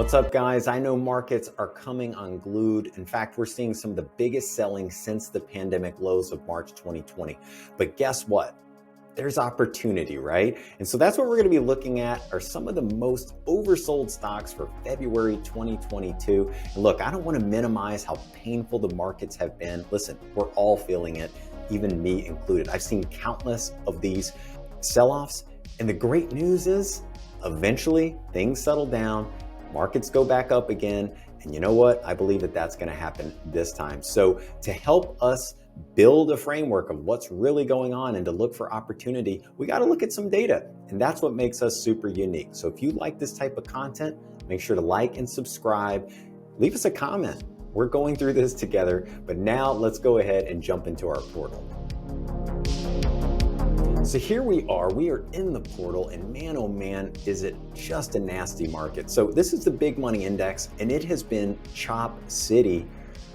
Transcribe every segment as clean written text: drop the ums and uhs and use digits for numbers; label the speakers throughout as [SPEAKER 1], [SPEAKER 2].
[SPEAKER 1] What's up, guys? I know markets are coming unglued. In fact, we're seeing some of the biggest selling since the pandemic lows of March 2020. But guess what? There's opportunity, right? And so that's what we're going to be looking at are some of the most oversold stocks for February 2022. And look, I don't want to minimize how painful the markets have been. Listen, we're all feeling it, even me included. I've seen countless of these sell-offs. And the great news is eventually things settle down. Markets go back up again. And you know what? I believe that that's going to happen this time. So to help us build a framework of what's really going on and to look for opportunity, we got to look at some data. And that's what makes us super unique. So if you like this type of content, make sure to like and subscribe. Leave us a comment. We're going through this together. But now let's go ahead and jump into our portal. So here we are in the portal, and man, oh man, is it just a nasty market. So this is the big money index, and it has been chop city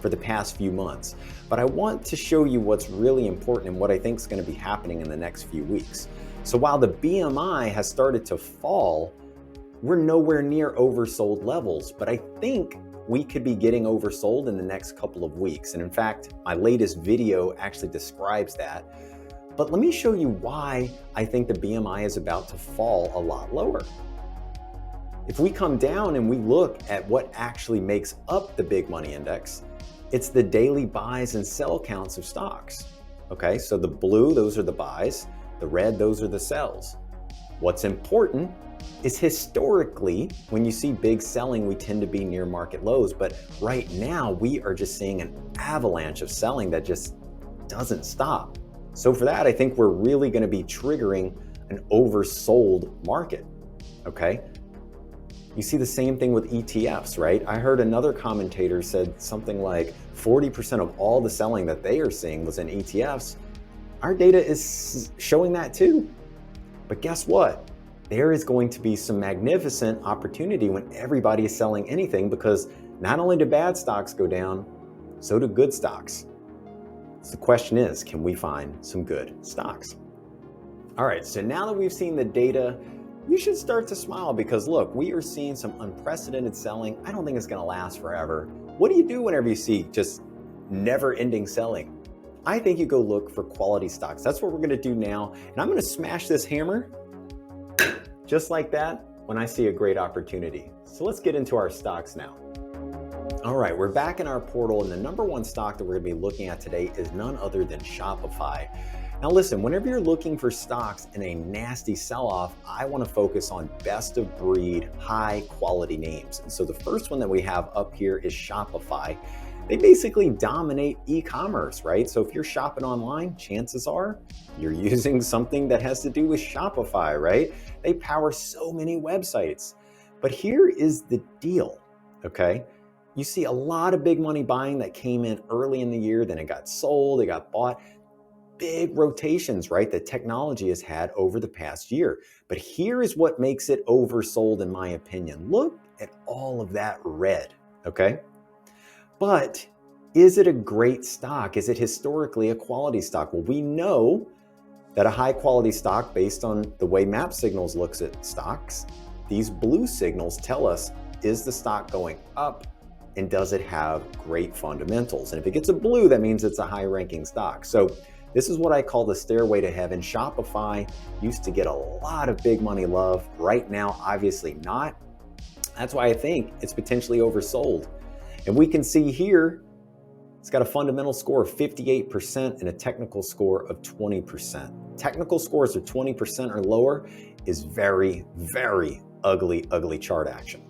[SPEAKER 1] for the past few months. But I want to show you what's really important and what I think is going to be happening in the next few weeks. So while the BMI has started to fall, we're nowhere near oversold levels, but I think we could be getting oversold in the next couple of weeks. And in fact, my latest video actually describes that. But let me show you why I think the BMI is about to fall a lot lower. If we come down and we look at what actually makes up the big money index, it's the daily buys and sell counts of stocks. Okay, so the blue, those are the buys. The red, those are the sells. What's important is historically, when you see big selling, we tend to be near market lows. But right now, we are just seeing an avalanche of selling that just doesn't stop. So for that, I think we're really going to be triggering an oversold market, okay? You see the same thing with ETFs, right? I heard another commentator said something like 40% of all the selling that they are seeing was in ETFs. Our data is showing that too. But guess what? There is going to be some magnificent opportunity when everybody is selling anything, because not only do bad stocks go down, so do good stocks. So the question is, can we find some good stocks? All right, so now that we've seen the data, you should start to smile, because look, we are seeing some unprecedented selling. I don't think it's going to last forever. What do you do whenever you see just never-ending selling? I think you go look for quality stocks. That's what we're going to do now. And I'm going to smash this hammer just like that when I see a great opportunity. So let's get into our stocks now. All right, we're back in our portal, and the number one stock that we're going to be looking at today is none other than Shopify. Now listen, whenever you're looking for stocks in a nasty sell-off, I want to focus on best of breed, high quality names. And so the first one that we have up here is Shopify. They basically dominate e-commerce, right? So if you're shopping online, chances are you're using something that has to do with Shopify, right? They power so many websites. But here is the deal, okay? You see a lot of big money buying that came in early in the year, then it got sold, it got bought. Big rotations, right, that technology has had over the past year. But here is what makes it oversold, in my opinion. Look at all of that red, okay? But is it a great stock? Is it historically a quality stock? Well, we know that a high quality stock, based on the way Map Signals looks at stocks, these blue signals tell us, is the stock going up? And does it have great fundamentals? And if it gets a blue, that means it's a high ranking stock. So this is what I call the stairway to heaven. Shopify used to get a lot of big money love. Right now, obviously not. That's why I think it's potentially oversold. And we can see here, it's got a fundamental score of 58% and a technical score of 20%. Technical scores of 20% or lower is very, very ugly chart action.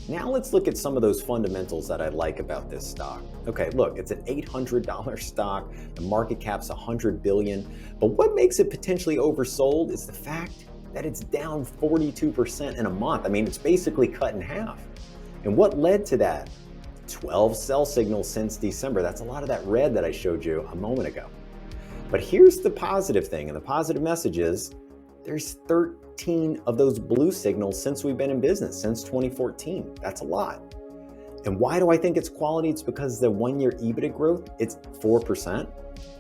[SPEAKER 1] Now let's look at some of those fundamentals that I like about this stock. Okay, look, it's an $800 stock. The market cap's $100 billion. But what makes it potentially oversold is the fact that it's down 42% in a month. I mean, it's basically cut in half. And what led to that? 12 sell signals since December. That's a lot of that red that I showed you a moment ago. But here's the positive thing, and the positive message is there's 13 of those blue signals since we've been in business, since 2014. That's a lot. And why do I think it's quality? It's because the 1-year EBITDA growth, it's 4%,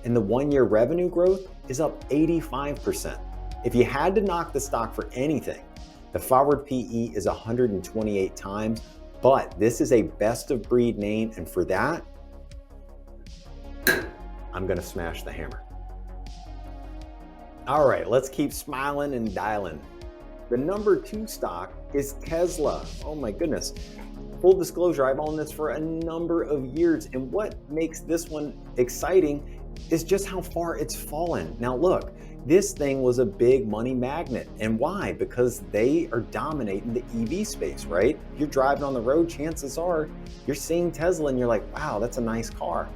[SPEAKER 1] and the 1-year revenue growth is up 85%. If you had to knock the stock for anything, The forward PE is 128 times, but this is a best of breed name, and for that, I'm gonna smash the hammer. All right, let's keep smiling and dialing. The number 2 stock is Tesla. Oh my goodness. Full disclosure, I've owned this for a number of years, and what makes this one exciting is just how far it's fallen. Now look, this thing was a big money magnet. And why? Because they are dominating the EV space, right? You're driving on the road, chances are you're seeing Tesla and you're like, wow, that's a nice car,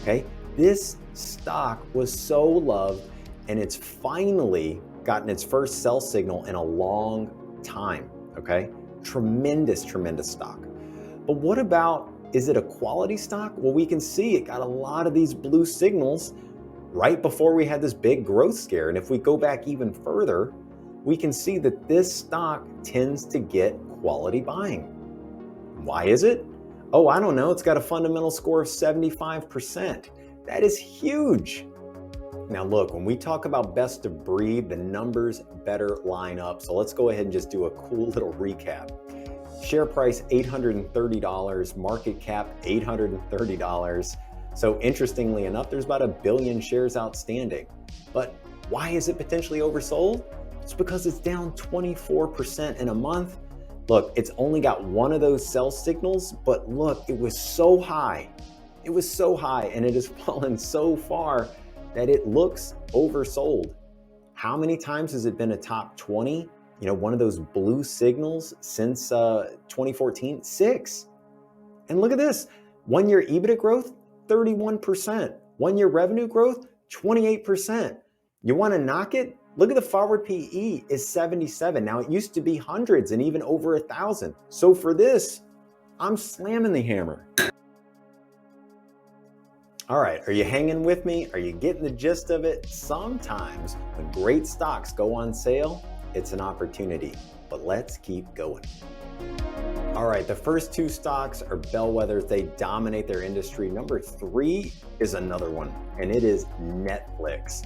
[SPEAKER 1] okay? This stock was so loved, and it's finally gotten its first sell signal in a long time, okay? Tremendous, tremendous stock. But what about, is it a quality stock? Well, we can see it got a lot of these blue signals right before we had this big growth scare. And if we go back even further, we can see that this stock tends to get quality buying. Why is it? Oh, I don't know. It's got a fundamental score of 75%. That is huge. Now look, when we talk about best of breed, the numbers better line up. So let's go ahead and just do a cool little recap. Share price $830, market cap $830. So interestingly enough, there's about 1 billion shares outstanding. But why is it potentially oversold? It's because it's down 24% in a month. Look, it's only got one of those sell signals, but look, it was so high. It was so high, and it has fallen so far that it looks oversold. How many times has it been a top 20? You know, one of those blue signals since 2014? 6. And look at this, 1 year EBITDA growth, 31%. 1 year revenue growth, 28%. You wanna knock it? Look at the forward PE is 77. Now it used to be hundreds and even over 1,000. So for this, I'm slamming the hammer. All right, are you hanging with me? Are you getting the gist of it? Sometimes when great stocks go on sale, it's an opportunity, but let's keep going. All right, the first 2 stocks are bellwethers. They dominate their industry. Number 3 is another one, and it is Netflix.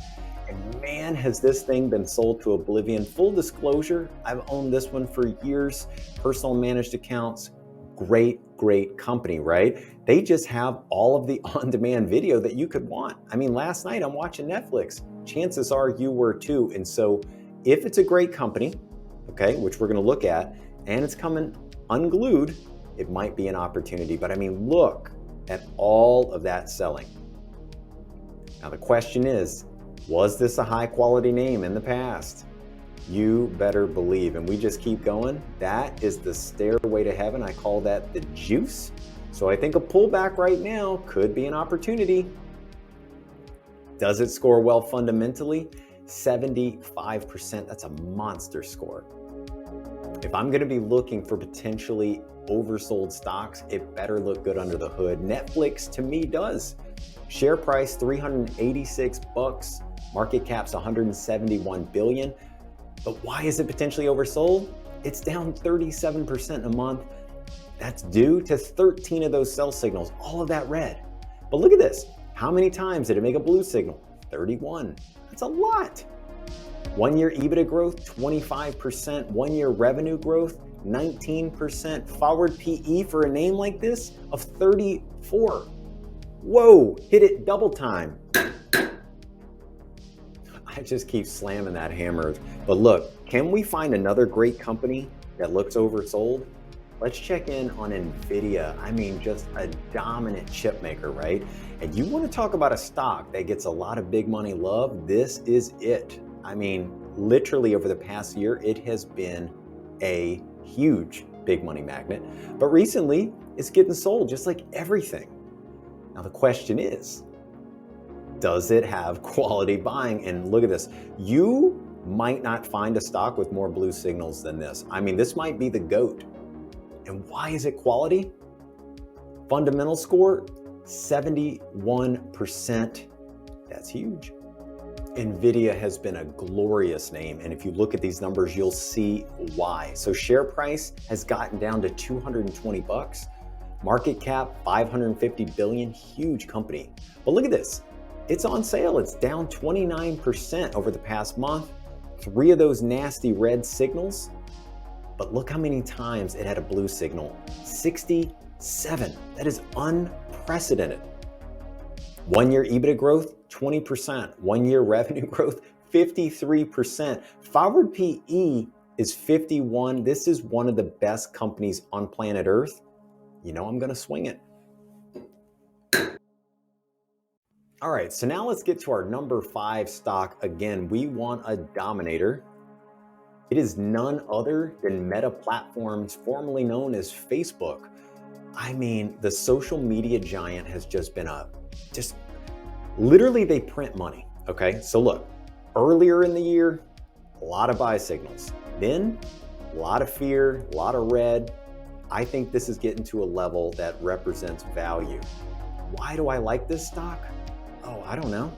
[SPEAKER 1] And man, has this thing been sold to oblivion. Full disclosure, I've owned this one for years, personal managed accounts. Great company, right? They just have all of the on-demand video that you could want. I mean, last night I'm watching Netflix. Chances are you were too. And so if it's a great company, okay, which we're gonna look at, and it's coming unglued, it might be an opportunity. But I mean, look at all of that selling. Now the question is, was this a high quality name in the past? You better believe, and we just keep going. That is the stairway to heaven. I call that the juice. So I think a pullback right now could be an opportunity. Does it score well fundamentally? 75%, that's a monster score. If I'm gonna be looking for potentially oversold stocks, it better look good under the hood. Netflix to me does. Share price $386, market cap's 171 billion. But why is it potentially oversold? It's down 37% a month. That's due to 13 of those sell signals, all of that red. But look at this. How many times did it make a blue signal? 31. That's a lot. 1 year EBITDA growth, 25%. 1 year revenue growth, 19%. Forward PE for a name like this of 34. Whoa, hit it double time. I just keep slamming that hammer. But look, can we find another great company that looks oversold? Let's check in on NVIDIA. I mean, just a dominant chip maker, right? And you want to talk about a stock that gets a lot of big money love, this is it. I mean, literally over the past year, it has been a huge big money magnet. But recently, it's getting sold just like everything. Now the question is, does it have quality buying? And look at this. You might not find a stock with more blue signals than this. I mean, this might be the GOAT. And why is it quality? Fundamental score, 71%. That's huge. NVIDIA has been a glorious name. And if you look at these numbers, you'll see why. So share price has gotten down to 220 bucks. Market cap, 550 billion, huge company. But look at this. It's on sale. It's down 29% over the past month. 3 of those nasty red signals But look how many times it had a blue signal. 67. That is unprecedented. 1 year EBITDA growth, 20%. 1 year revenue growth, 53%. Forward PE is 51. This is one of the best companies on planet Earth. You know I'm gonna swing it. All right, so now let's get to our number 5 stock. Again, we want a dominator. It is none other than Meta Platforms, formerly known as Facebook. I mean, the social media giant has just been literally they print money, okay? So look, earlier in the year, a lot of buy signals. Then, a lot of fear, a lot of red. I think this is getting to a level that represents value. Why do I like this stock? Oh, I don't know.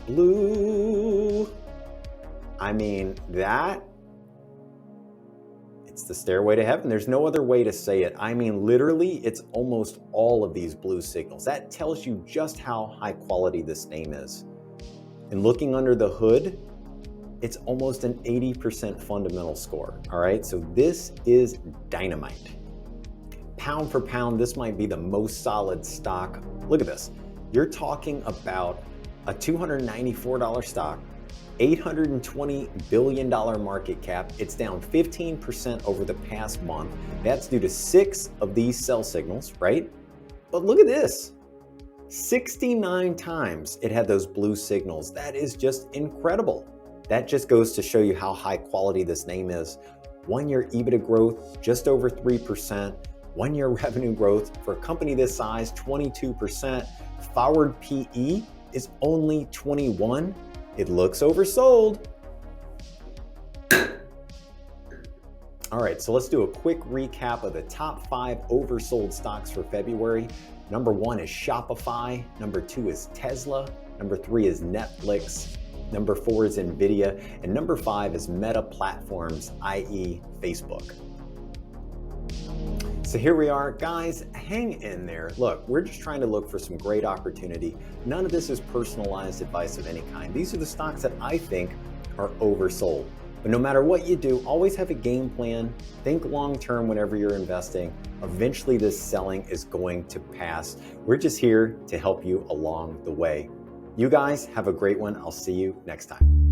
[SPEAKER 1] Blue. I mean, it's the stairway to heaven. There's no other way to say it. I mean, literally, it's almost all of these blue signals. That tells you just how high quality this name is. And looking under the hood, it's almost an 80% fundamental score, all right? So this is dynamite. Pound for pound, this might be the most solid stock. Look at this. You're talking about a $294 stock, $820 billion market cap. It's down 15% over the past month. That's due to 6 of these sell signals, right? But look at this. 69 times it had those blue signals. That is just incredible. That just goes to show you how high quality this name is. 1 year EBITDA growth, just over 3%. 1 year revenue growth for a company this size, 22%. Forward PE is only 21. It looks oversold. All right, so let's do a quick recap of the top 5 oversold stocks for February. Number 1 is Shopify. Number 2 is Tesla. Number 3 is Netflix. Number 4 is NVIDIA. And number 5 is Meta Platforms, i.e. Facebook. So here we are, guys, hang in there. Look, we're just trying to look for some great opportunity. None of this is personalized advice of any kind. These are the stocks that I think are oversold. But no matter what you do, always have a game plan. Think long-term whenever you're investing. Eventually this selling is going to pass. We're just here to help you along the way. You guys have a great one. I'll see you next time.